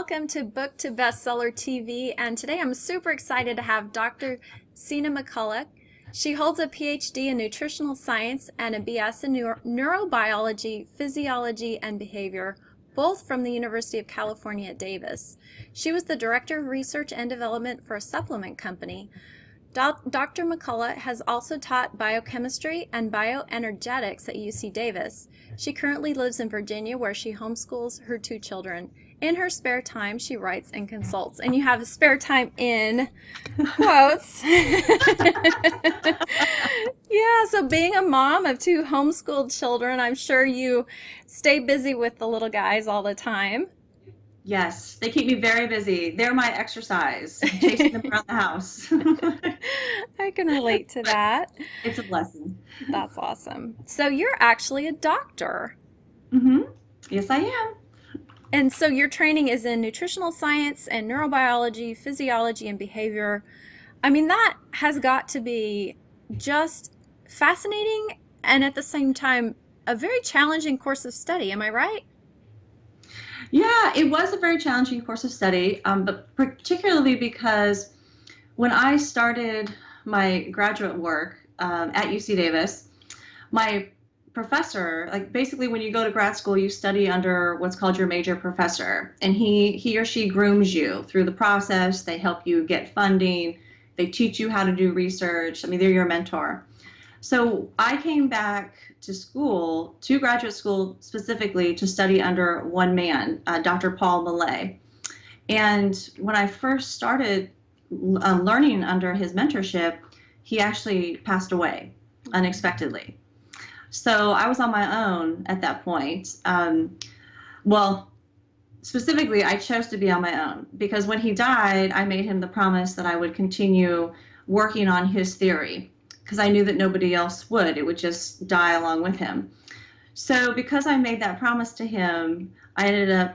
welcome to Book to Bestseller TV. And today I'm super excited to have Dr. Sina McCullough. She holds a PhD in nutritional science and a BS in neurobiology, physiology, and behavior, both from the University of California at Davis. She was the Director of Research and Development for a supplement company. Dr. McCullough has also taught biochemistry and bioenergetics at UC Davis. She currently lives in Virginia, where she homeschools her two children. In her spare time, she writes and consults. And you have spare time in quotes. Yeah, so being a mom of two homeschooled children, I'm sure you stay busy with the little guys all the time. Yes, they keep me very busy. They're my exercise, chasing them around the house. I can relate to that. It's a blessing. That's awesome. So you're actually a doctor. hmm Yes, I am. And so your training is in nutritional science and neurobiology, physiology, and behavior. I mean, that has got to be just fascinating and at the same time a very challenging course of study. Am I right? Yeah, it was a very challenging course of study, but particularly because when I started my graduate work at UC Davis, my professor, like basically when you go to grad school, you study under what's called your major professor, and he or she grooms you through the process. They help you get funding. They teach you how to do research. I mean, they're your mentor. So I came back to school, to graduate school specifically, to study under one man, Dr. Paul Millay. And when I first started learning under his mentorship, he actually passed away unexpectedly. So I was on my own at that point. Well, specifically, I chose to be on my own because when he died, I made him the promise that I would continue working on his theory because I knew that nobody else would. It would just die along with him. So because I made that promise to him, I ended up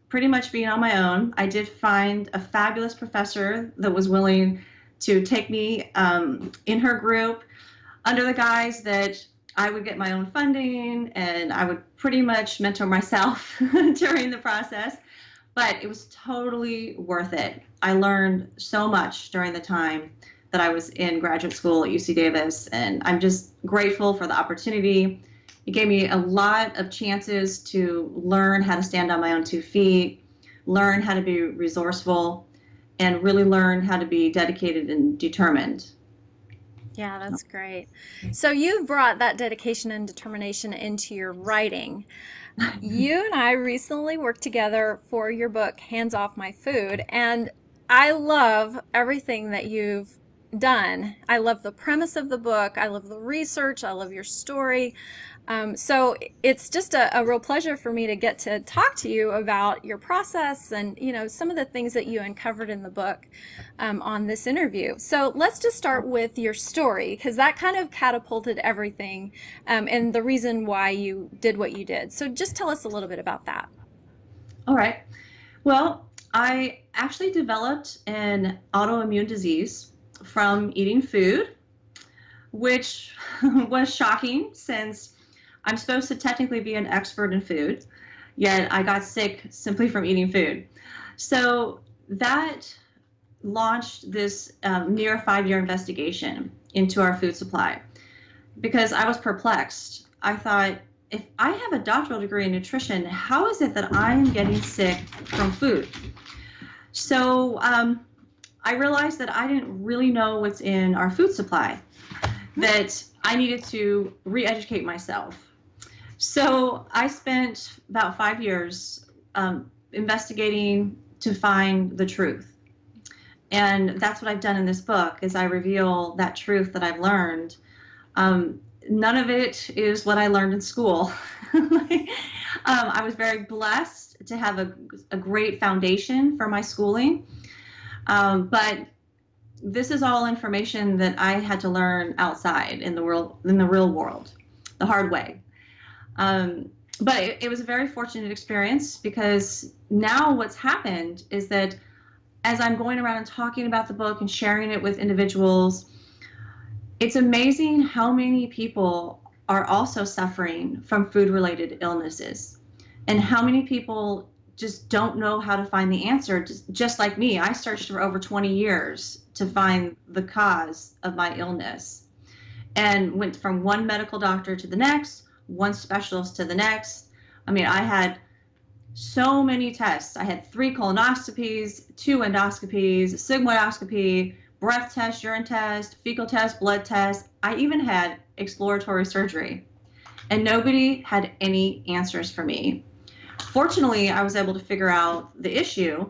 pretty much being on my own. I did find a fabulous professor that was willing to take me in her group under the guise that I would get my own funding and I would pretty much mentor myself during the process. But it was totally worth it. I learned so much during the time that I was in graduate school at UC Davis, and I'm just grateful for the opportunity. It gave me a lot of chances to learn how to stand on my own 2 feet, learn how to be resourceful, and really learn how to be dedicated and determined. Yeah, that's great. So you've brought that dedication and determination into your writing. You and I recently worked together for your book, Hands Off My Food, and I love everything that you've done. I love the premise of the book. I love the research. I love your story. So it's just a real pleasure for me to get to talk to you about your process and, some of the things that you uncovered in the book on this interview. So let's just start with your story, because that kind of catapulted everything and the reason why you did what you did. So just tell us a little bit about that. All right. Well, I actually developed an autoimmune disease from eating food, which was shocking since I'm supposed to technically be an expert in food, yet I got sick simply from eating food. So that launched this near 5-year investigation into our food supply because I was perplexed. I thought, if I have a doctoral degree in nutrition, how is it that I am getting sick from food? So I realized that I didn't really know what's in our food supply, that I needed to re-educate myself. So I spent about 5 years investigating to find the truth. And that's what I've done in this book, is I reveal that truth that I've learned. None of it is what I learned in school. I was very blessed to have a great foundation for my schooling. But this is all information that I had to learn outside in the world, in the real world, the hard way. But it was a very fortunate experience because now what's happened is that as I'm going around and talking about the book and sharing it with individuals, it's amazing how many people are also suffering from food-related illnesses and how many people just don't know how to find the answer. Just like me, I searched for over 20 years to find the cause of my illness and went from one medical doctor to the next, one specialist to the next. I mean, I had so many tests. I had 3 colonoscopies, 2 endoscopies, sigmoidoscopy, breath test, urine test, fecal test, blood test. I even had exploratory surgery, and nobody had any answers for me. Fortunately, I was able to figure out the issue,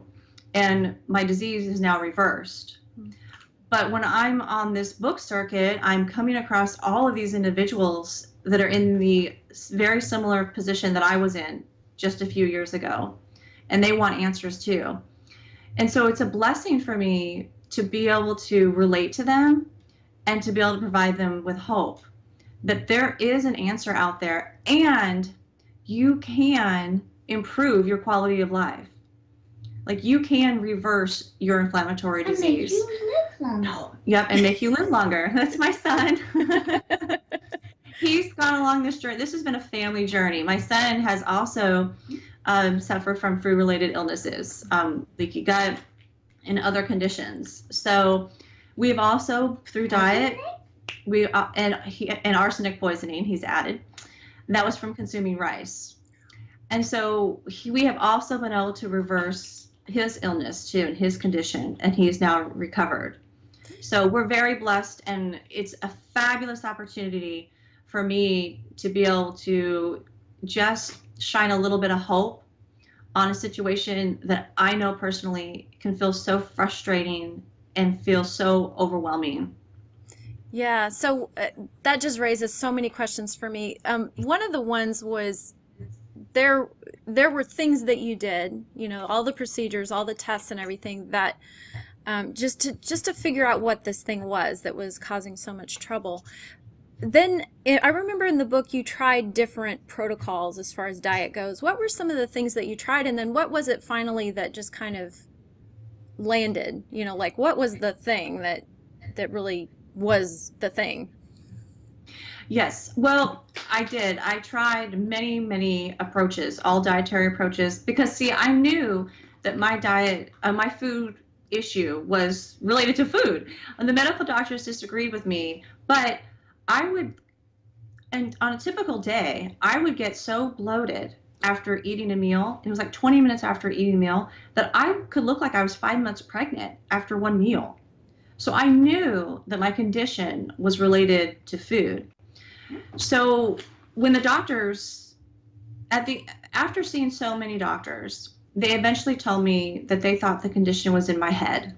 and my disease is now reversed. But when I'm on this book circuit, I'm coming across all of these individuals that are in the very similar position that I was in just a few years ago, and they want answers too. And so it's a blessing for me to be able to relate to them and to be able to provide them with hope that there is an answer out there, and you can improve your quality of life. Like, you can reverse your inflammatory disease. And make you live longer. Yep, and make you live longer. That's my son. He's gone along this journey. This has been a family journey. My son has also suffered from food-related illnesses, leaky gut, and other conditions. So we've also, through diet, and arsenic poisoning, he's added. That was from consuming rice. And so we have also been able to reverse his illness too, and his condition, and he is now recovered. So we're very blessed, and it's a fabulous opportunity for me to be able to just shine a little bit of hope on a situation that I know personally can feel so frustrating and feel so overwhelming. Yeah, so that just raises so many questions for me. One of the ones was there were things that you did, all the procedures, all the tests and everything that just to figure out what this thing was that was causing so much trouble. Then I remember in the book you tried different protocols as far as diet goes. What were some of the things that you tried, and then what was it finally that just kind of landed? Like, what was the thing that really was the thing? Yes, well, I did. I tried many, many approaches, all dietary approaches, because see, I knew that my diet, my food issue was related to food. And the medical doctors disagreed with me, but and on a typical day, I would get so bloated after eating a meal. It was like 20 minutes after eating a meal that I could look like I was 5 months pregnant after one meal. So I knew that my condition was related to food. So when the doctors, after seeing so many doctors, they eventually told me that they thought the condition was in my head.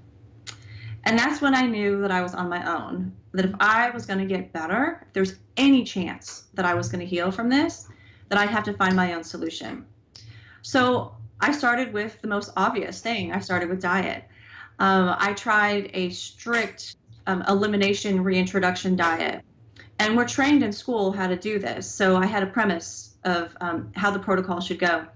And that's when I knew that I was on my own, that if I was going to get better, if there's any chance that I was going to heal from this, that I'd have to find my own solution. So I started with the most obvious thing. I started with diet. I tried a strict elimination reintroduction diet. And we're trained in school how to do this. So I had a premise of how the protocol should go.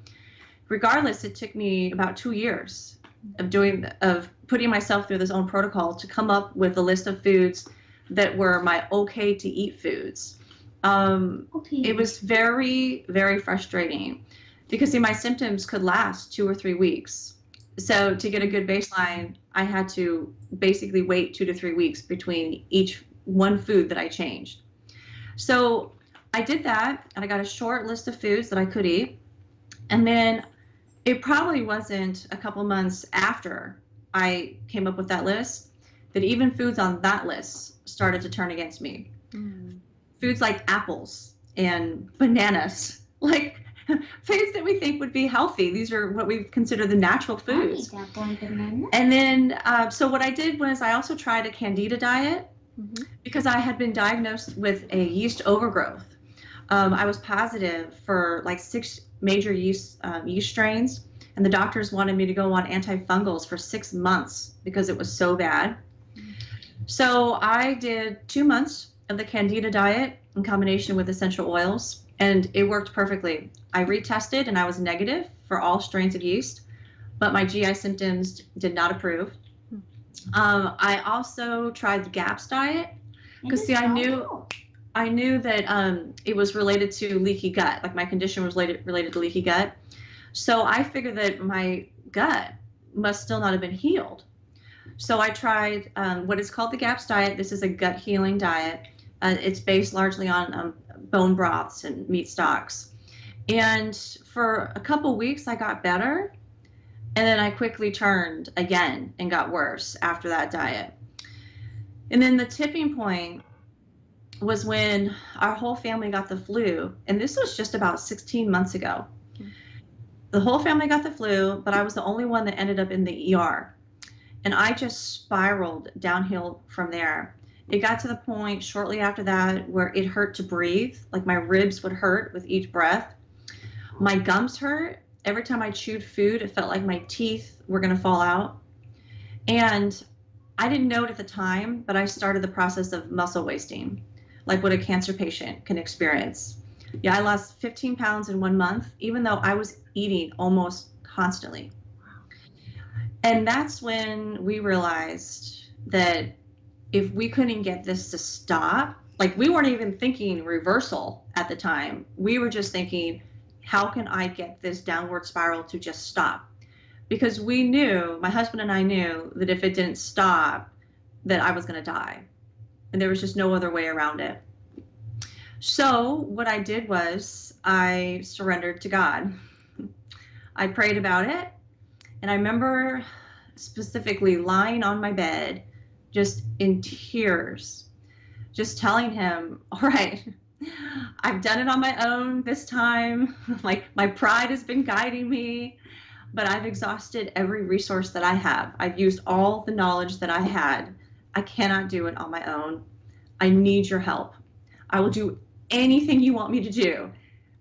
Regardless, it took me about 2 years of putting myself through this own protocol to come up with a list of foods that were my okay to eat foods. It was very, very frustrating because see, my symptoms could last 2 or 3 weeks. So to get a good baseline, I had to basically wait 2 to 3 weeks between each one food that I changed. So I did that, and I got a short list of foods that I could eat. And then it probably wasn't a couple months after I came up with that list that even foods on that list started to turn against me. Mm. Foods like apples and bananas, like foods that we think would be healthy. These are what we consider the natural foods. I eat apple and banana. And then, so what I did was I also tried a candida diet. Mm-hmm. Because I had been diagnosed with a yeast overgrowth. I was positive for like 6 major yeast strains, and the doctors wanted me to go on antifungals for 6 months because it was so bad. Mm-hmm. So I did 2 months of the candida diet in combination with essential oils, and it worked perfectly. I retested, and I was negative for all strains of yeast, but my GI symptoms did not improve. I also tried the GAPS diet because see, I knew that it was related to leaky gut. Like my condition was related to leaky gut. So I figured that my gut must still not have been healed. So I tried what is called the GAPS diet. This is a gut healing diet. It's based largely on bone broths and meat stocks. And for a couple weeks, I got better. And then I quickly turned again and got worse after that diet. And then the tipping point was when our whole family got the flu. And this was just about 16 months ago. The whole family got the flu, but I was the only one that ended up in the ER. And I just spiraled downhill from there. It got to the point shortly after that where it hurt to breathe, like my ribs would hurt with each breath. My gums hurt. Every time I chewed food, it felt like my teeth were going to fall out. And I didn't know it at the time, but I started the process of muscle wasting, like what a cancer patient can experience. Yeah, I lost 15 pounds in 1 month, even though I was eating almost constantly. And that's when we realized that if we couldn't get this to stop, like we weren't even thinking reversal at the time. We were just thinking, how can I get this downward spiral to just stop? Because we knew, my husband and I knew that if it didn't stop, that I was going to die. And there was just no other way around it. So what I did was I surrendered to God. I prayed about it. And I remember specifically lying on my bed, just in tears, just telling him, all right, I've done it on my own this time. Like my pride has been guiding me, but I've exhausted every resource that I have. I've used all the knowledge that I had. I cannot do it on my own. I need your help. I will do anything you want me to do.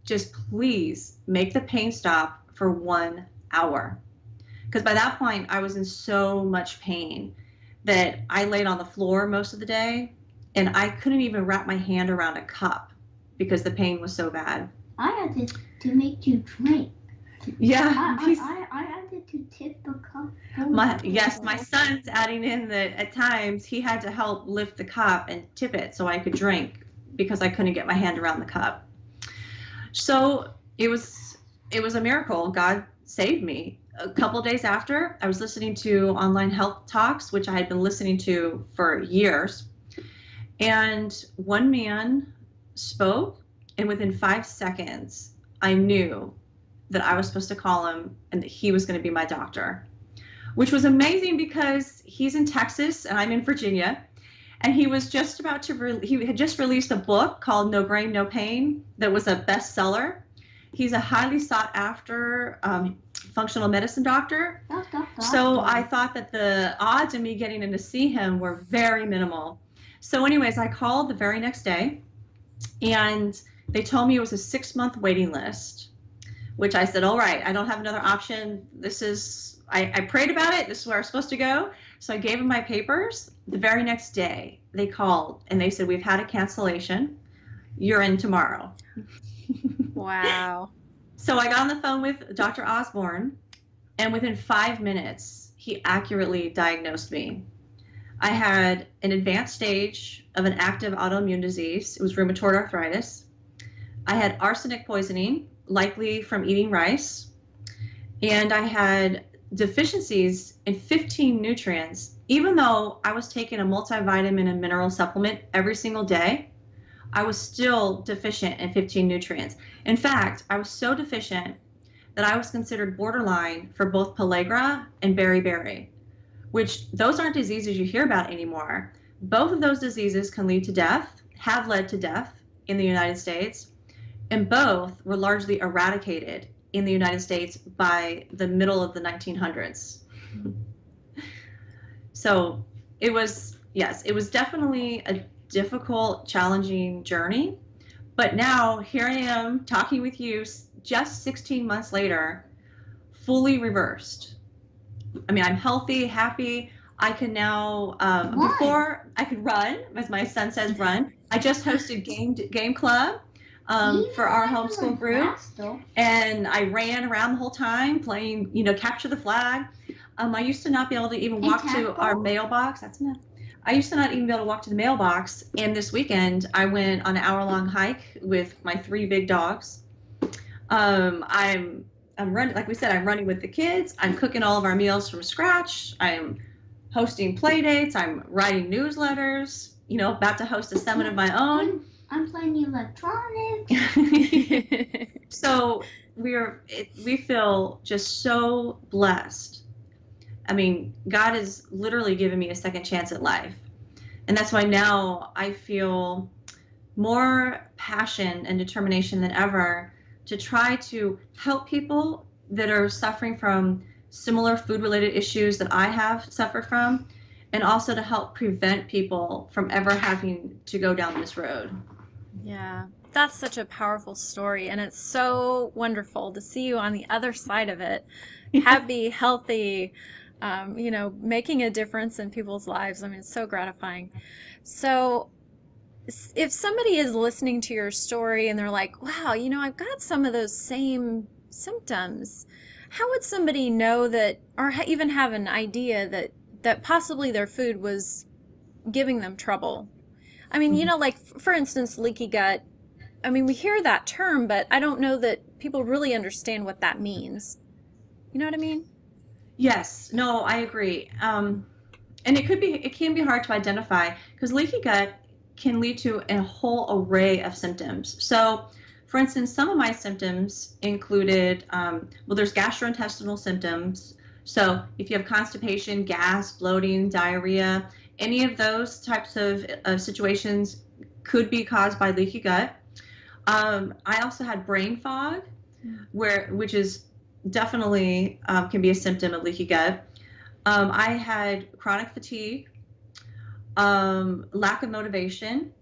Just please make the pain stop for 1 hour. Because by that point, I was in so much pain that I laid on the floor most of the day, and I couldn't even wrap my hand around a cup because the pain was so bad. I had to make you drink. Yeah. I had to tip the cup. My son's adding in that at times he had to help lift the cup and tip it so I could drink because I couldn't get my hand around the cup. So it was a miracle. God saved me. A couple days after, I was listening to online health talks, which I had been listening to for years. And one man spoke, and within 5 seconds, I knew that I was supposed to call him and that he was going to be my doctor, which was amazing because he's in Texas and I'm in Virginia. And he was just about to, he had just released a book called No Grain, No Pain that was a bestseller. He's a highly sought after functional medicine doctor. So I thought that the odds of me getting in to see him were very minimal. So anyways, I called the very next day and they told me it was a 6-month waiting list, which I said, all right, I don't have another option. I prayed about it. This is where I was supposed to go. So I gave them my papers. The very next day they called and they said, we've had a cancellation. You're in tomorrow. Wow. So I got on the phone with Dr. Osborne, and within 5 minutes, he accurately diagnosed me. I had an advanced stage of an active autoimmune disease. It was rheumatoid arthritis. I had arsenic poisoning, likely from eating rice. And I had deficiencies in 15 nutrients. Even though I was taking a multivitamin and mineral supplement every single day, I was still deficient in 15 nutrients. In fact, I was so deficient that I was considered borderline for both pellagra and beriberi, which those aren't diseases you hear about anymore. Both of those diseases can lead to death, have led to death in the United States, and both were largely eradicated in the United States by the middle of the 1900s. So it was definitely a difficult, challenging journey. But now here I am talking with you just 16 months later, fully reversed. I mean, I'm healthy, happy. I can now, before I could run, as my son says, run. I just hosted game club for our homeschool group. And I ran around the whole time playing, capture the flag. I used to not be able to even walk to our mailbox. That's enough. I used to not even be able to walk to the mailbox. And this weekend, I went on an hour-long hike with my 3 big dogs. I'm I'm running, like we said, I'm running with the kids. I'm cooking all of our meals from scratch. I'm hosting play dates. I'm writing newsletters, about to host a summit of my own. I'm playing electronics. So we feel just so blessed. I mean, God has literally given me a second chance at life. And that's why now I feel more passion and determination than ever to try to help people that are suffering from similar food-related issues that I have suffered from, and also to help prevent people from ever having to go down this road. Yeah, that's such a powerful story, and it's so wonderful to see you on the other side of it, happy, healthy, making a difference in people's lives. I mean, it's so gratifying. So, if somebody is listening to your story and they're like, wow, I've got some of those same symptoms, how would somebody know that, or even have an idea that possibly their food was giving them trouble? I mean, like, for instance, leaky gut. I mean, we hear that term, but I don't know that people really understand what that means. You know what I mean? Yes, no, I agree. And it can be hard to identify because leaky gut can lead to a whole array of symptoms. So, for instance, some of my symptoms included, there's gastrointestinal symptoms. So if you have constipation, gas, bloating, diarrhea, any of those types of situations could be caused by leaky gut. I also had brain fog, which is definitely can be a symptom of leaky gut. I had chronic fatigue, lack of motivation.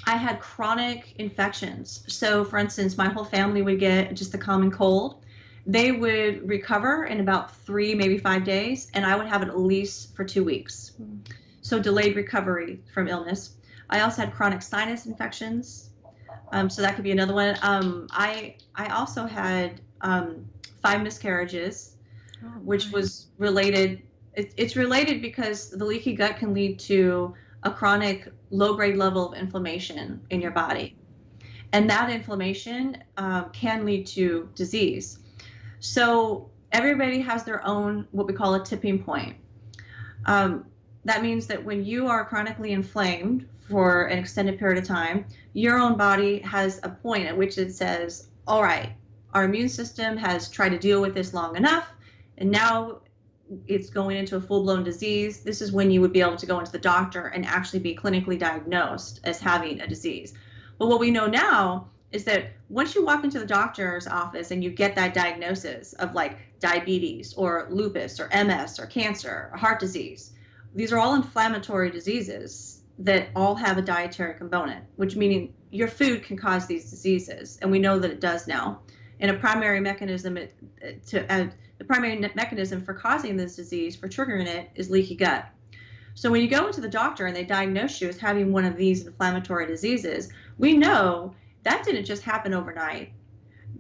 I had chronic infections. So, for instance, my whole family would get just the common cold. They would recover in about 3, maybe 5 days, and I would have it at least for 2 weeks. So delayed recovery from illness. I also had chronic sinus infections. So that could be another one. I also had 5 miscarriages, which was related. It's related because the leaky gut can lead to a chronic low-grade level of inflammation in your body. And that inflammation can lead to disease. So everybody has their own, what we call a tipping point. That means that when you are chronically inflamed for an extended period of time, your own body has a point at which it says, all right, our immune system has tried to deal with this long enough, and now it's going into a full-blown disease. This is when you would be able to go into the doctor and actually be clinically diagnosed as having a disease. But what we know now is that once you walk into the doctor's office and you get that diagnosis of like diabetes or lupus or MS or cancer or heart disease, these are all inflammatory diseases that all have a dietary component, which meaning your food can cause these diseases, and we know that it does now. And a primary mechanism the primary mechanism for causing this disease, for triggering it, is leaky gut. So when you go into the doctor and they diagnose you as having one of these inflammatory diseases, we know that didn't just happen overnight.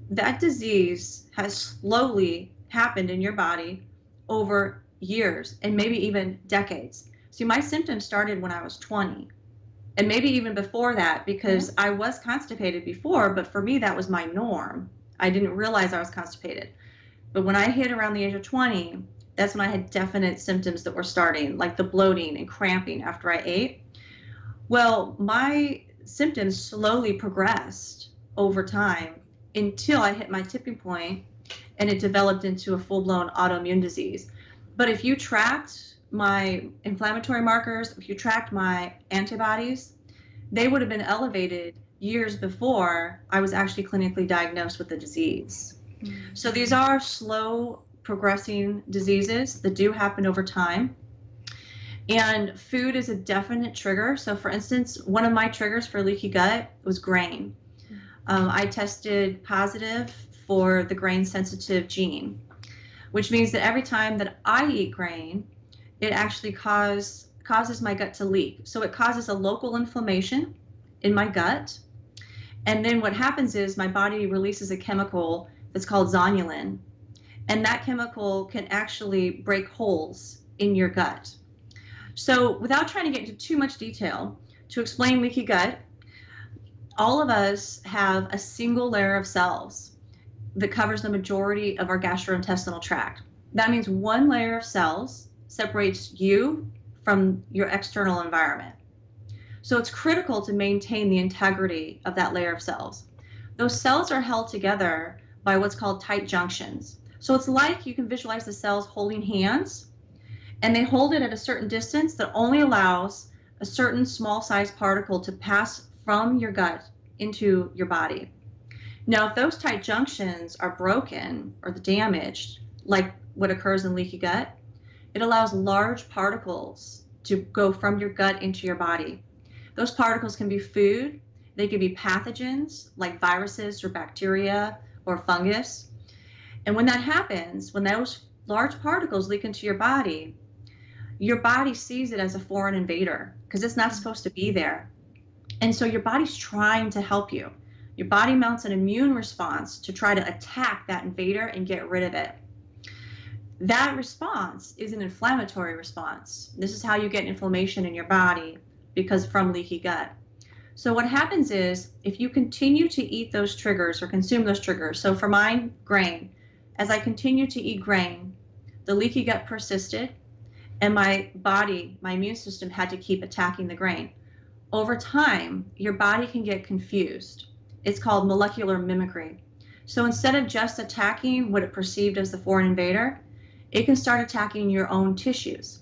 That disease has slowly happened in your body over years and maybe even decades. See, my symptoms started when I was 20, and maybe even before that, because I was constipated before, but for me that was my norm. I didn't realize I was constipated. But when I hit around the age of 20, that's when I had definite symptoms that were starting, like the bloating and cramping after I ate. Well, my symptoms slowly progressed over time until I hit my tipping point and it developed into a full-blown autoimmune disease. But if you tracked my inflammatory markers, if you tracked my antibodies, they would have been elevated years before I was actually clinically diagnosed with the disease. So these are slow progressing diseases that do happen over time. And food is a definite trigger. So for instance, one of my triggers for leaky gut was grain. I tested positive for the grain sensitive gene, which means that every time that I eat grain, it actually causes my gut to leak. So it causes a local inflammation in my gut. And then what happens is my body releases a chemical that's called zonulin. And that chemical can actually break holes in your gut. So without trying to get into too much detail, to explain leaky gut, all of us have a single layer of cells. that covers the majority of our gastrointestinal tract. That means one layer of cells separates you from your external environment. So it's critical to maintain the integrity of that layer of cells. Those cells are held together by what's called tight junctions. So it's like you can visualize the cells holding hands, and they hold it at a certain distance that only allows a certain small size particle to pass from your gut into your body. Now, if those tight junctions are broken or damaged, like what occurs in leaky gut, it allows large particles to go from your gut into your body. Those particles can be food, they can be pathogens like viruses or bacteria or fungus. And when that happens, when those large particles leak into your body sees it as a foreign invader because it's not supposed to be there. And so your body's trying to help you. Your body mounts an immune response to try to attack that invader and get rid of it. That response is an inflammatory response. This is how you get inflammation in your body because from leaky gut. So what happens is if you continue to eat those triggers or consume those triggers, so for mine, grain, as I continued to eat grain, the leaky gut persisted and my body, my immune system had to keep attacking the grain. Over time, your body can get confused. It's called molecular mimicry. So instead of just attacking what it perceived as the foreign invader, it can start attacking your own tissues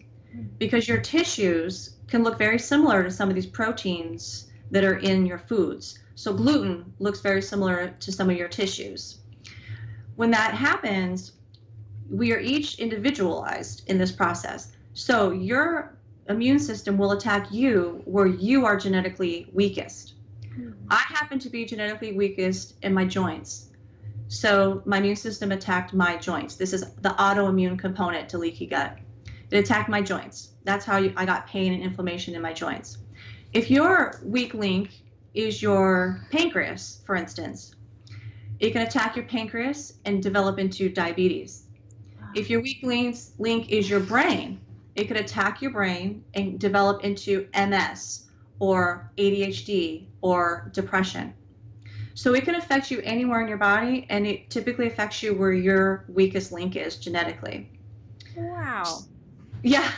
because your tissues can look very similar to some of these proteins that are in your foods. So gluten looks very similar to some of your tissues. When that happens, we are each individualized in this process. So your immune system will attack you where you are genetically weakest. I happen to be genetically weakest in my joints. So my immune system attacked my joints. This is the autoimmune component to leaky gut. It attacked my joints. That's how I got pain and inflammation in my joints. If your weak link is your pancreas, for instance, it can attack your pancreas and develop into diabetes. If your weak link is your brain, it could attack your brain and develop into MS or ADHD or depression. So it can affect you anywhere in your body, and it typically affects you where your weakest link is genetically. Wow. Yeah.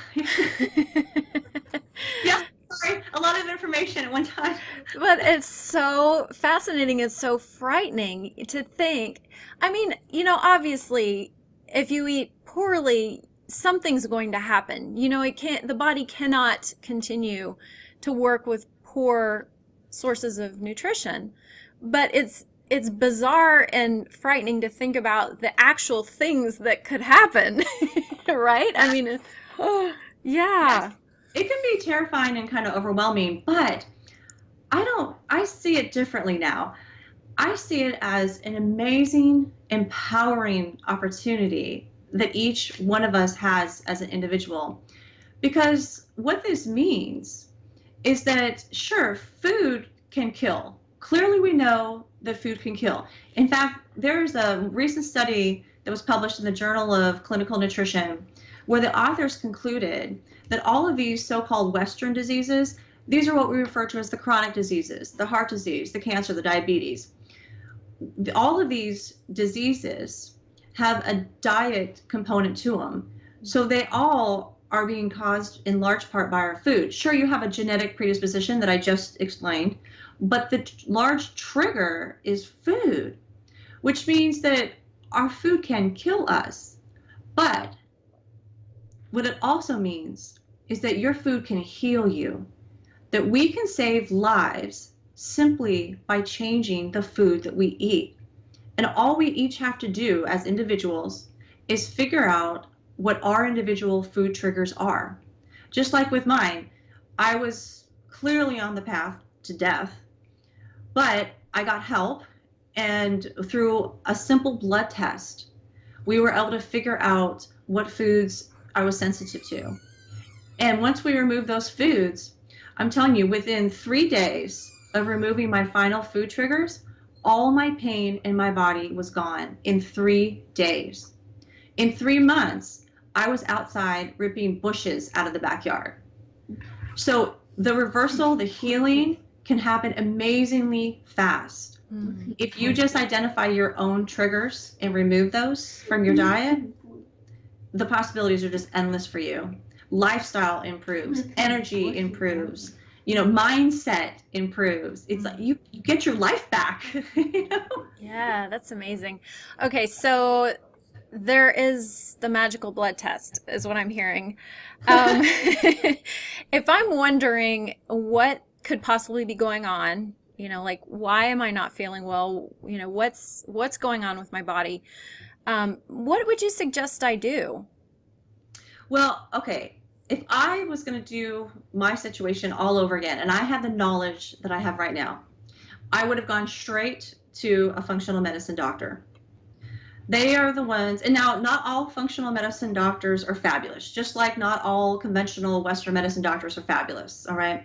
Yeah, sorry, a lot of information at one time. But it's so fascinating. It's so frightening to think. I mean, obviously, if you eat poorly, something's going to happen. The body cannot continue to work with poor sources of nutrition. But it's bizarre and frightening to think about the actual things that could happen, right? I mean, oh, yeah. Yes. It can be terrifying and kind of overwhelming, but I see it differently now. I see it as an amazing, empowering opportunity that each one of us has as an individual. Because what this means is that, sure, food can kill. Clearly, we know that food can kill. In fact, there's a recent study that was published in the Journal of Clinical Nutrition where the authors concluded that all of these so-called Western diseases, these are what we refer to as the chronic diseases, the heart disease, the cancer, the diabetes. All of these diseases have a diet component to them. So they all are being caused in large part by our food. Sure, you have a genetic predisposition that I just explained, but the large trigger is food, which means that our food can kill us. But what it also means is that your food can heal you, that we can save lives simply by changing the food that we eat. And all we each have to do as individuals is figure out what our individual food triggers are. Just like with mine, I was clearly on the path to death, but I got help, and through a simple blood test, we were able to figure out what foods I was sensitive to. And once we removed those foods, I'm telling you, within 3 days of removing my final food triggers, all my pain in my body was gone in 3 days. In 3 months, I was outside ripping bushes out of the backyard. So the reversal, the healing can happen amazingly fast. Mm. If you just identify your own triggers and remove those from your diet, the possibilities are just endless for you. Lifestyle improves, energy improves, mindset improves. It's like you get your life back. you know? Yeah, that's amazing. Okay, so there is the magical blood test, is what I'm hearing. If I'm wondering what could possibly be going on, like why am I not feeling well? What's going on with my body? What would you suggest I do? Well, okay. If I was going to do my situation all over again and I had the knowledge that I have right now, I would have gone straight to a functional medicine doctor. They are the ones, and now not all functional medicine doctors are fabulous, just like not all conventional Western medicine doctors are fabulous, all right?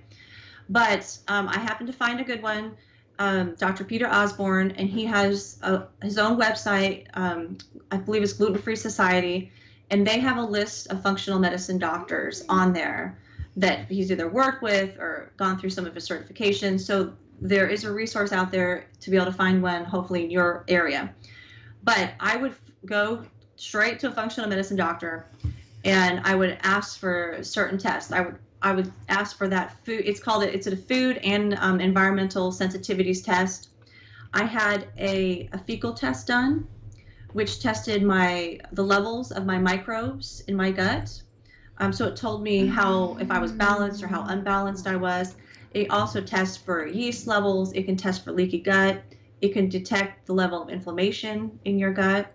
But I happened to find a good one, Dr. Peter Osborne, and he has his own website, I believe it's Gluten Free Society, and they have a list of functional medicine doctors on there that he's either worked with or gone through some of his certifications. So there is a resource out there to be able to find one, hopefully in your area. But I would go straight to a functional medicine doctor, and I would ask for certain tests. I would ask for that food. It's a food and environmental sensitivities test. I had a fecal test done, which tested the levels of my microbes in my gut. So it told me if I was balanced or how unbalanced I was. It also tests for yeast levels. It can test for leaky gut. It can detect the level of inflammation in your gut.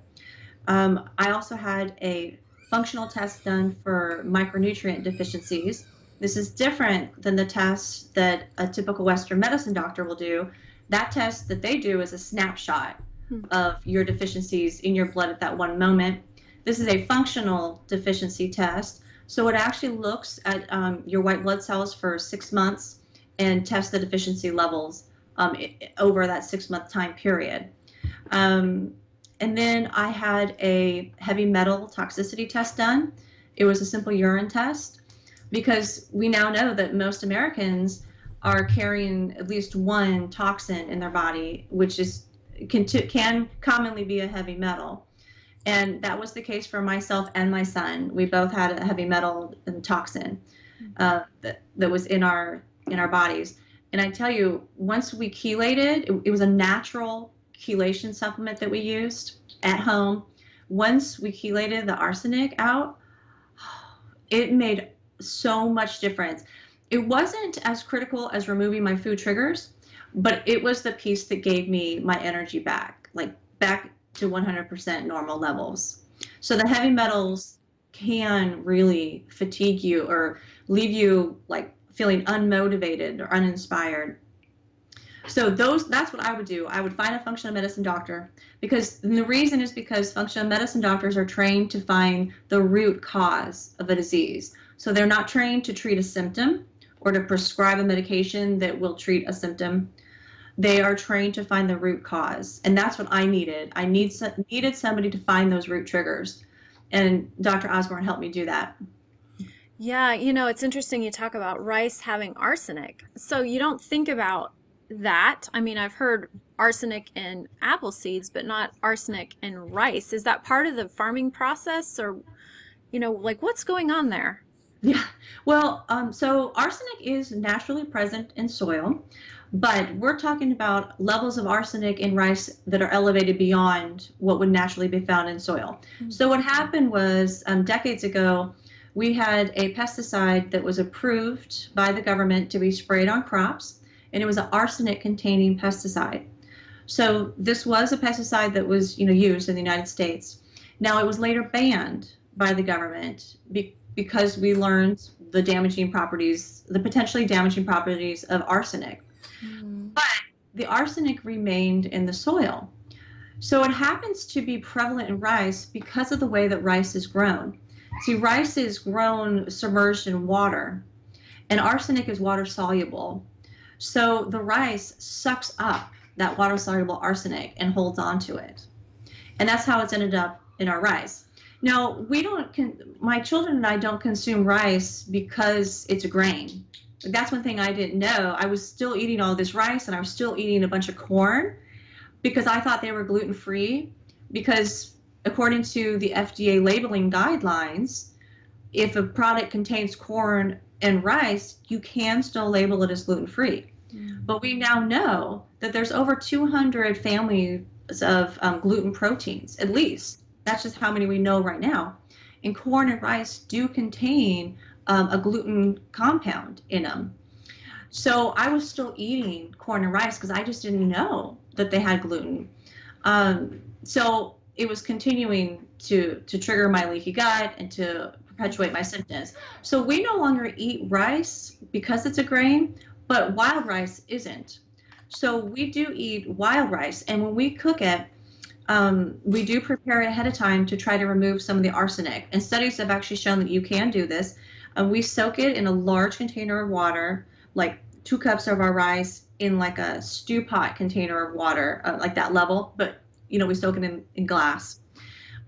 I also had a functional test done for micronutrient deficiencies. This is different than the test that a typical Western medicine doctor will do. That test that they do is a snapshot of your deficiencies in your blood at that one moment. This is a functional deficiency test. So it actually looks at your white blood cells for 6 months and tests the deficiency levels over that 6-month time period. And then I had a heavy metal toxicity test done. It was a simple urine test because we now know that most Americans are carrying at least one toxin in their body, which can commonly be a heavy metal. And that was the case for myself and my son. We both had a heavy metal and toxin that was in our bodies. And I tell you, once we chelated, it was a natural chelation supplement that we used at home. Once we chelated the arsenic out, it made so much difference. It wasn't as critical as removing my food triggers, but it was the piece that gave me my energy back, like back to 100% normal levels. So the heavy metals can really fatigue you or leave you like feeling unmotivated or uninspired. So that's what I would do. I would find a functional medicine doctor because the reason is because functional medicine doctors are trained to find the root cause of a disease. So they're not trained to treat a symptom or to prescribe a medication that will treat a symptom. They are trained to find the root cause. And that's what I needed. I needed somebody to find those root triggers. And Dr. Osborne helped me do that. Yeah, it's interesting you talk about rice having arsenic. So you don't think about that. I mean, I've heard arsenic in apple seeds, but not arsenic in rice. Is that part of the farming process or, like what's going on there? Yeah, well, so arsenic is naturally present in soil, but we're talking about levels of arsenic in rice that are elevated beyond what would naturally be found in soil. Mm-hmm. So what happened was decades ago, we had a pesticide that was approved by the government to be sprayed on crops, and it was an arsenic-containing pesticide. So this was a pesticide that was, used in the United States. Now it was later banned by the government because we learned the potentially damaging properties of arsenic. Mm. But the arsenic remained in the soil. So it happens to be prevalent in rice because of the way that rice is grown. See, rice is grown submerged in water, and arsenic is water soluble. So the rice sucks up that water soluble arsenic and holds onto it. And that's how it's ended up in our rice. Now, my children and I don't consume rice because it's a grain. That's one thing I didn't know. I was still eating all this rice and I was still eating a bunch of corn. because I thought they were gluten-free, because according to the FDA labeling guidelines, if a product contains corn and rice, you can still label it as gluten-free. But we now know that there's over 200 families of gluten proteins, at least. That's just how many we know right now. And corn and rice do contain a gluten compound in them. So I was still eating corn and rice because I just didn't know that they had gluten. So it was continuing to trigger my leaky gut and to perpetuate my symptoms. So we no longer eat rice because it's a grain, but wild rice isn't. So we do eat wild rice, and when we cook it, we do prepare it ahead of time to try to remove some of the arsenic. And studies have actually shown that you can do this. We soak it in a large container of water, like 2 cups of our rice in like a stew pot container of water, like that level, but we soak it in glass.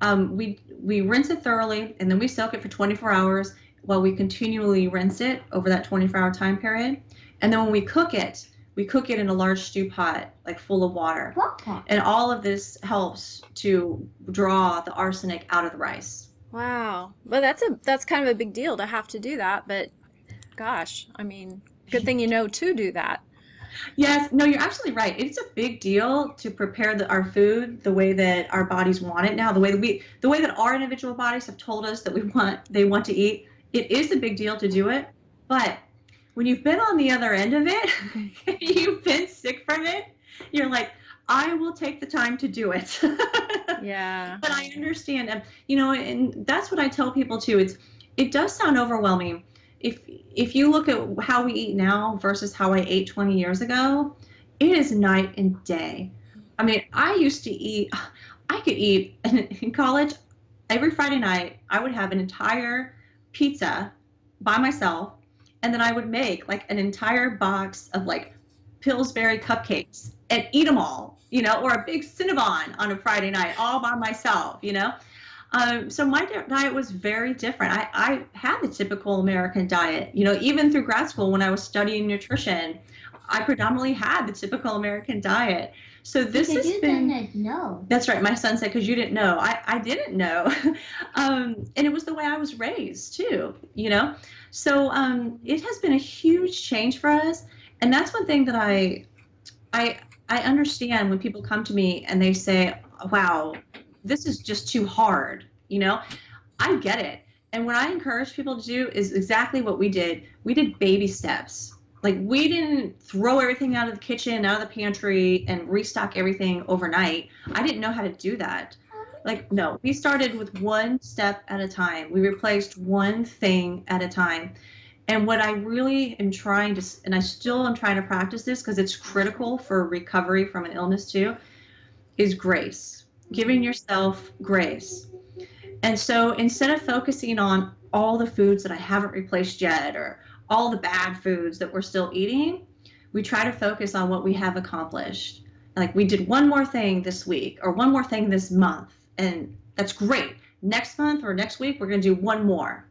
We rinse it thoroughly, and then we soak it for 24 hours while we continually rinse it over that 24-hour time period. And then when we cook it in a large stew pot, like full of water. And all of this helps to draw the arsenic out of the rice. Wow. But that's kind of a big deal to have to do that, but gosh, I mean, good thing you know to do that. Yes, no, you're absolutely right. It's a big deal to prepare our food the way that our bodies want it now, the way that our individual bodies have told us that they want to eat. It is a big deal to do it, but when you've been on the other end of it, you've been sick from it, you're like, I will take the time to do it. Yeah. But I understand, and that's what I tell people too. It does sound overwhelming. If you look at how we eat now versus how I ate 20 years ago, it is night and day. I mean, I could eat in college every Friday night. I would have an entire pizza by myself, and then I would make like an entire box of like Pillsbury cupcakes and eat them all, or a big Cinnabon on a Friday night all by myself, So my diet was very different. I had the typical American diet, even through grad school when I was studying nutrition, I predominantly had the typical American diet. So this Because has you been. didn't know. That's right. My son said, because you didn't know. I didn't know. And it was the way I was raised too, So it has been a huge change for us. And that's one thing that I understand when people come to me and they say, wow, this is just too hard. I get it. And what I encourage people to do is exactly what we did. We did baby steps. Like, we didn't throw everything out of the kitchen, out of the pantry, and restock everything overnight. I didn't know how to do that. Like, no, we started with one step at a time. We replaced one thing at a time. And what I really am trying to, and I still am trying to practice this because it's critical for recovery from an illness too, is grace. Giving yourself grace. And so instead of focusing on all the foods that I haven't replaced yet, or all the bad foods that we're still eating, we try to focus on what we have accomplished. Like, we did one more thing this week or one more thing this month, and that's great. Next month or next week, we're going to do one more,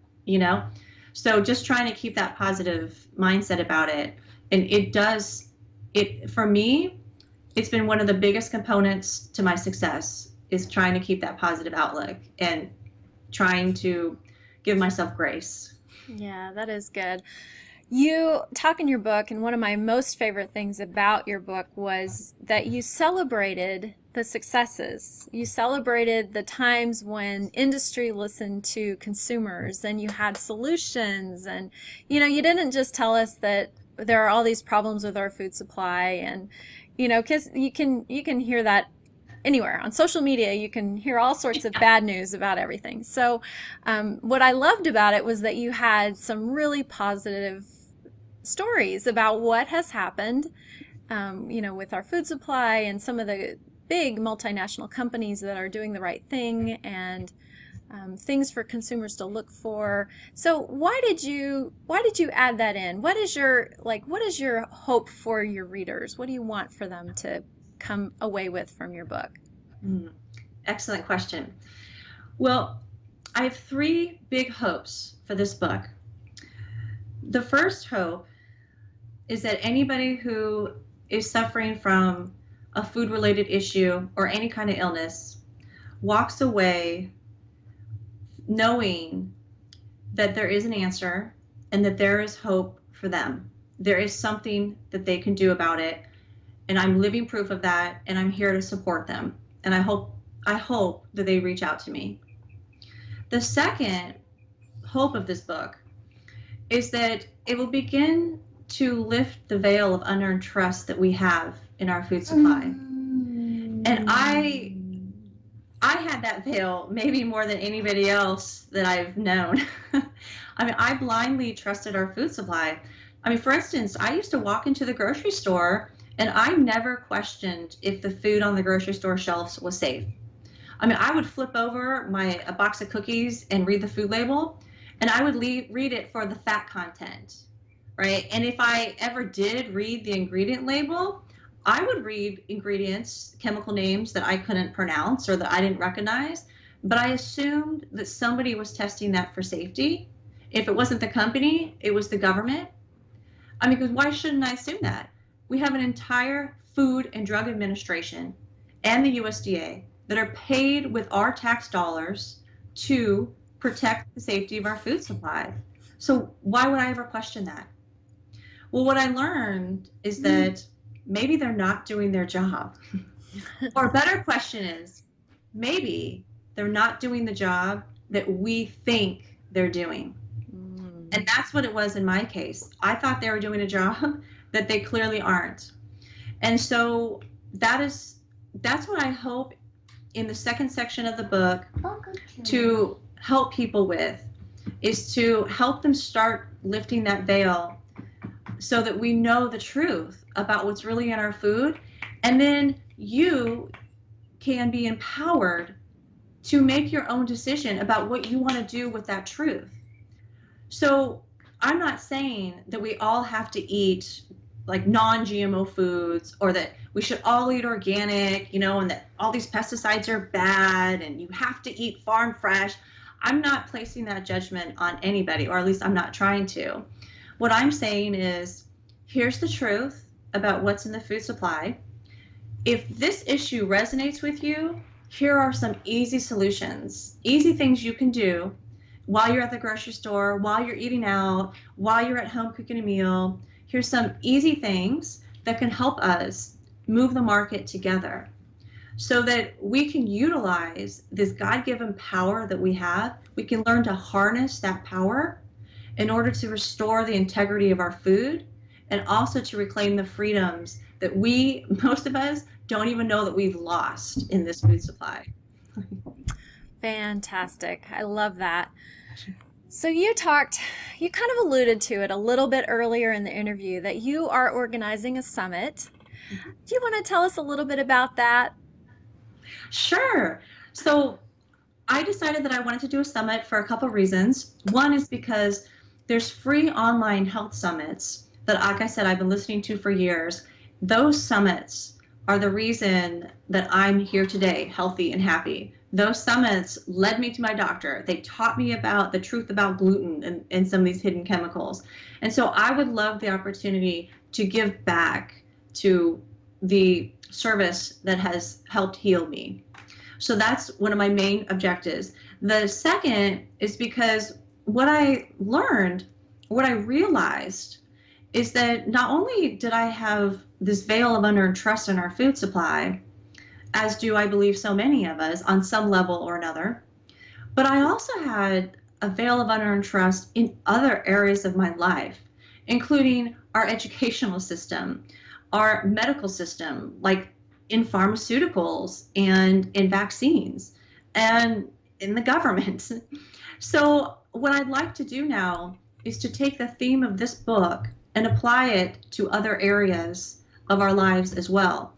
So just trying to keep that positive mindset about it. And for me, it's been one of the biggest components to my success, is trying to keep that positive outlook and trying to give myself grace. Yeah, that is good. You talk in your book, and one of my most favorite things about your book was that you celebrated the successes. You celebrated the times when industry listened to consumers and you had solutions. And, you didn't just tell us that there are all these problems with our food supply. And, because you can hear that anywhere on social media. You can hear all sorts of bad news about everything. So what I loved about it was that you had some really positive stories about what has happened, with our food supply and some of the big multinational companies that are doing the right thing, and things for consumers to look for. So why did you add that in? What is your hope for your readers? What do you want for them to come away with from your book? Excellent question. Well, I have 3 big hopes for this book. The first hope is that anybody who is suffering from a food-related issue or any kind of illness walks away knowing that there is an answer and that there is hope for them. There is something that they can do about it. And I'm living proof of that, and I'm here to support them. And I hope that they reach out to me. The second hope of this book is that it will begin to lift the veil of unearned trust that we have in our food supply. And I had that veil maybe more than anybody else that I've known. I mean, I blindly trusted our food supply. I mean, for instance, I used to walk into the grocery store and I never questioned if the food on the grocery store shelves was safe. I mean, I would flip over a box of cookies and read the food label, and I would read it for the fat content, right? And if I ever did read the ingredient label, I would read ingredients, chemical names that I couldn't pronounce or that I didn't recognize, but I assumed that somebody was testing that for safety. If it wasn't the company, it was the government. I mean, because why shouldn't I assume that? We have an entire Food and Drug Administration and the USDA that are paid with our tax dollars to protect the safety of our food supply. So why would I ever question that? Well, what I learned is that maybe they're not doing their job. Or a better question is, maybe they're not doing the job that we think they're doing. And that's what it was in my case. I thought they were doing a job that they clearly aren't. And so that's what I hope in the second section of the book to help people with, is to help them start lifting that veil so that we know the truth about what's really in our food. And then you can be empowered to make your own decision about what you want to do with that truth. So I'm not saying that we all have to eat like non-GMO foods, or that we should all eat organic, and that all these pesticides are bad and you have to eat farm fresh. I'm not placing that judgment on anybody, or at least I'm not trying to. What I'm saying is, here's the truth about what's in the food supply. If this issue resonates with you, here are some easy solutions, easy things you can do while you're at the grocery store, while you're eating out, while you're at home cooking a meal. Here's some easy things that can help us move the market together so that we can utilize this God-given power that we have. We can learn to harness that power in order to restore the integrity of our food, and also to reclaim the freedoms that most of us, don't even know that we've lost in this food supply. Fantastic. I love that. So you kind of alluded to it a little bit earlier in the interview, that you are organizing a summit. Do you want to tell us a little bit about that? Sure. So I decided that I wanted to do a summit for a couple of reasons. One is because there's free online health summits that, like I said, I've been listening to for years. Those summits are the reason that I'm here today, healthy and happy. Those summits led me to my doctor. They taught me about the truth about gluten and some of these hidden chemicals. And so I would love the opportunity to give back to the service that has helped heal me. So that's one of my main objectives. The second is because what I realized is that not only did I have this veil of unearned trust in our food supply, as do I believe so many of us on some level or another, but I also had a veil of unearned trust in other areas of my life, including our educational system, our medical system, like in pharmaceuticals and in vaccines, and in the government. So what I'd like to do now is to take the theme of this book and apply it to other areas of our lives as well.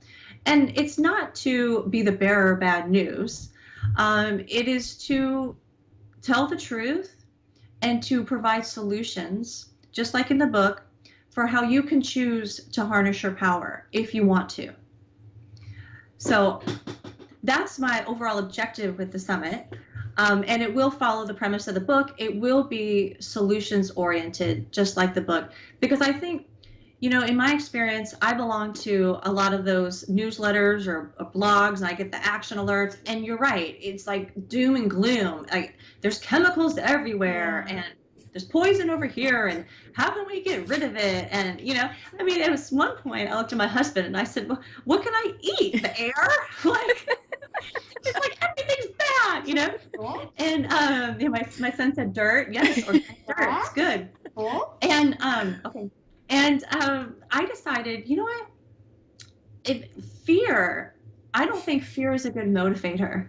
And it's not to be the bearer of bad news. It is to tell the truth and to provide solutions, just like in the book, for how you can choose to harness your power if you want to. So that's my overall objective with the summit. And it will follow the premise of the book. It will be solutions oriented, just like the book, because I think, in my experience, I belong to a lot of those newsletters or blogs, and I get the action alerts. And you're right, it's like doom and gloom. Like there's chemicals everywhere, Yeah. and there's poison over here, and how can we get rid of it? And I mean, it was one point I looked at my husband and I said, well, "What can I eat? The air?" Like it's like everything's bad. And my son said dirt. Yes, or dirt. It's good. And okay. And I decided, you know what? I don't think fear is a good motivator,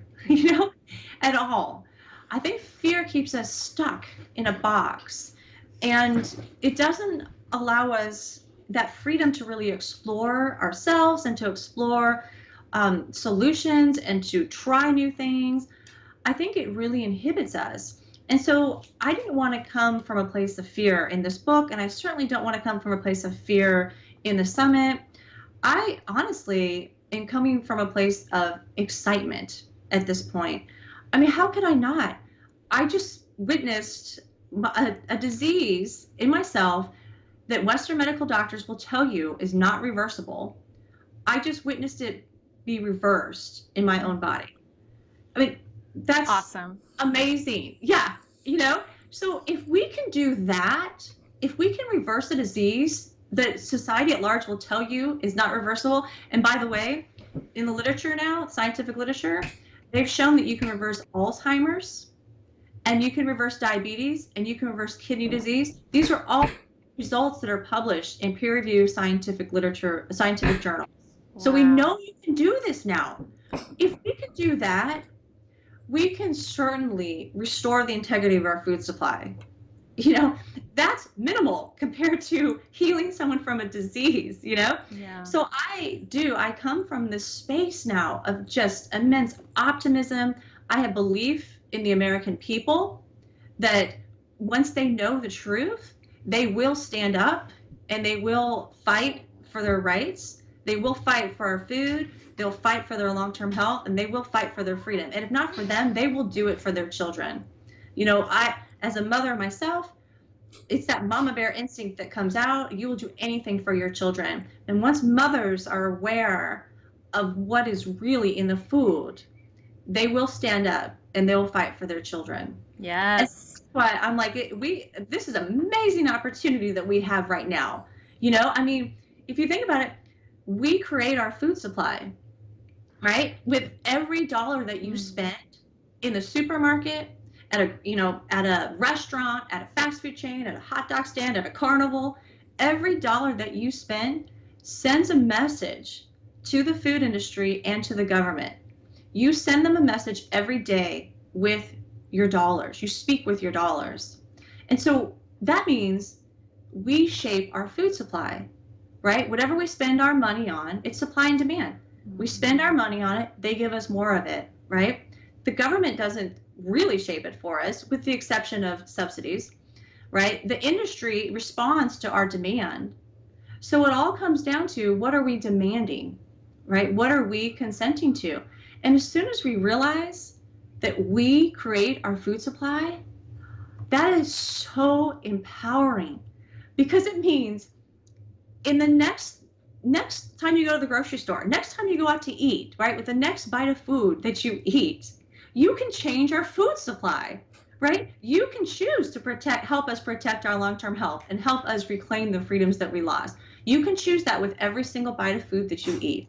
at all. I think fear keeps us stuck in a box, and it doesn't allow us that freedom to really explore ourselves and to explore solutions and to try new things. I think it really inhibits us. And so I didn't want to come from a place of fear in this book, and I certainly don't want to come from a place of fear in the summit. I honestly am coming from a place of excitement at this point. I mean, how could I not? I just witnessed a disease in myself that Western medical doctors will tell you is not reversible. I just witnessed it be reversed in my own body. I mean, that's Awesome. amazing. Yeah. So if we can do that, if we can reverse a disease that society at large will tell you is not reversible. And by the way, in the literature now, scientific literature, they've shown that you can reverse Alzheimer's, and you can reverse diabetes, and you can reverse kidney disease. These are all results that are published in peer-reviewed scientific literature, scientific journals. Wow. So we know you can do this now. If we can do that, we can certainly restore the integrity of our food supply. That's minimal compared to healing someone from a disease, Yeah. So I come from this space now of just immense optimism. I have belief in the American people that once they know the truth, they will stand up and they will fight for their rights. They will fight for our food. They'll fight for their long-term health, and they will fight for their freedom. And if not for them, they will do it for their children. As a mother myself, it's that mama bear instinct that comes out. You will do anything for your children. And once mothers are aware of what is really in the food, they will stand up and they will fight for their children. Yes. And that's why I'm like, this is an amazing opportunity that we have right now. I mean, if you think about it, we create our food supply, right? With every dollar that you spend in the supermarket, at a restaurant, at a fast food chain, at a hot dog stand, at a carnival, every dollar that you spend sends a message to the food industry and to the government. You send them a message every day with your dollars. You speak with your dollars. And so that means we shape our food supply, right? Whatever we spend our money on, it's supply and demand. We spend our money on it, they give us more of it, right? The government doesn't really shape it for us, with the exception of subsidies, right? The industry responds to our demand. So it all comes down to, what are we demanding, right? What are we consenting to? And as soon as we realize that we create our food supply, that is so empowering, because it means in the next time you go to the grocery store, next time you go out to eat, right, with the next bite of food that you eat, you can change our food supply, right? You can choose to help us protect our long-term health and help us reclaim the freedoms that we lost. You can choose that with every single bite of food that you eat.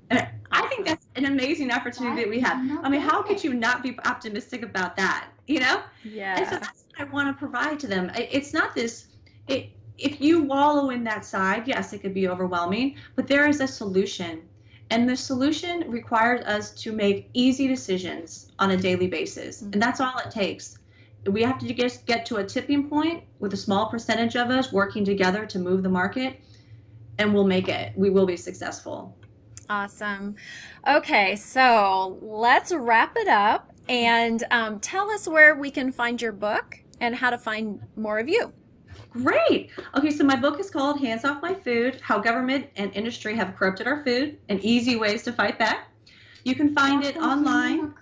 And I think that's an amazing opportunity that we have. I mean, how could you not be optimistic about that, Yeah. And so that's what I want to provide to them. It's not this, if you wallow in that side, yes, it could be overwhelming, but there is a solution. And the solution requires us to make easy decisions on a daily basis. And that's all it takes. We have to just get to a tipping point with a small percentage of us working together to move the market, and we'll make it. We will be successful. Awesome. Okay, so let's wrap it up and tell us where we can find your book and how to find more of you. Great. Okay, so my book is called Hands Off My Food, How Government and Industry Have Corrupted Our Food and Easy Ways to Fight Back. You can find it online.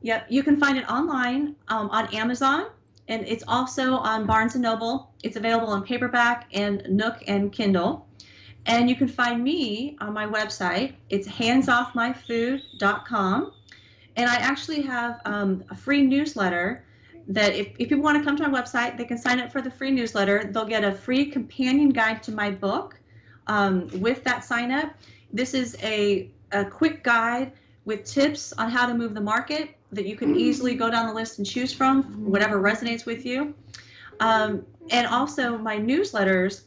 Yep, you can find it online on Amazon, and it's also on Barnes & Noble. It's available in paperback and Nook and Kindle. And you can find me on my website. It's handsoffmyfood.com. And I actually have a free newsletter that if people want to come to my website, they can sign up for the free newsletter. They'll get a free companion guide to my book with that sign up. This is a quick guide with tips on how to move the market that you can easily go down the list and choose from, whatever resonates with you. And also my newsletters,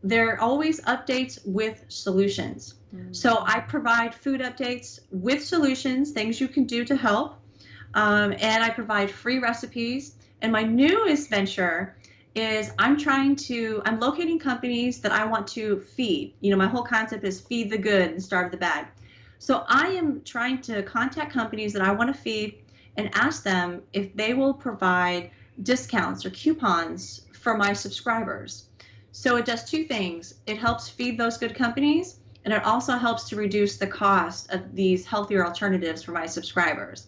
they're always updates with solutions. So I provide food updates with solutions, things you can do to help. And I provide free recipes. And my newest venture is I'm locating companies that I want to feed. You know, my whole concept is feed the good and starve the bad. So I am trying to contact companies that I want to feed and ask them if they will provide discounts or coupons for my subscribers. So it does two things. It helps feed those good companies, and it also helps to reduce the cost of these healthier alternatives for my subscribers.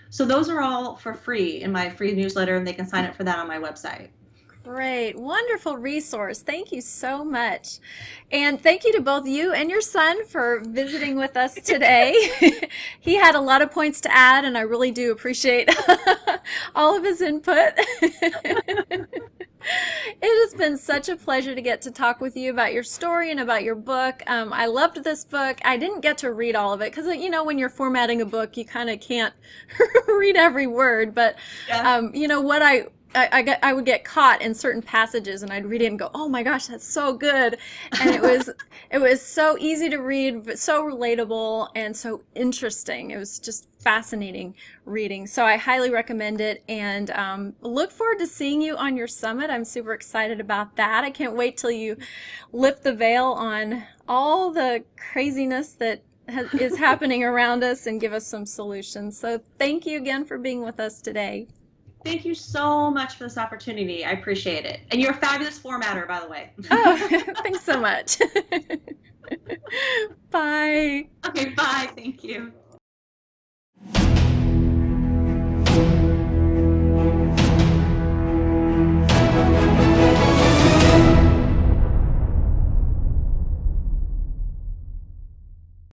So those are all for free in my free newsletter, and they can sign up for that on my website. Great, wonderful resource. Thank you so much. And thank you to both you and your son for visiting with us today. He had a lot of points to add, and I really do appreciate all of his input. It has been such a pleasure to get to talk with you about your story and about your book. I loved this book. I didn't get to read all of it because, you know, when you're formatting a book, you kind of can't read every word. But, you know, what I would get caught in certain passages, and I'd read it and go, "Oh my gosh, that's so good!" And it was so easy to read, but so relatable and so interesting. It was just fascinating reading. So I highly recommend it, and look forward to seeing you on your summit. I'm super excited about that. I can't wait till you lift the veil on all the craziness that is happening around us and give us some solutions. So thank you again for being with us today. Thank you so much for this opportunity. I appreciate it. And you're a fabulous formatter, by the way. Oh, thanks so much. Bye. Okay, bye. Thank you.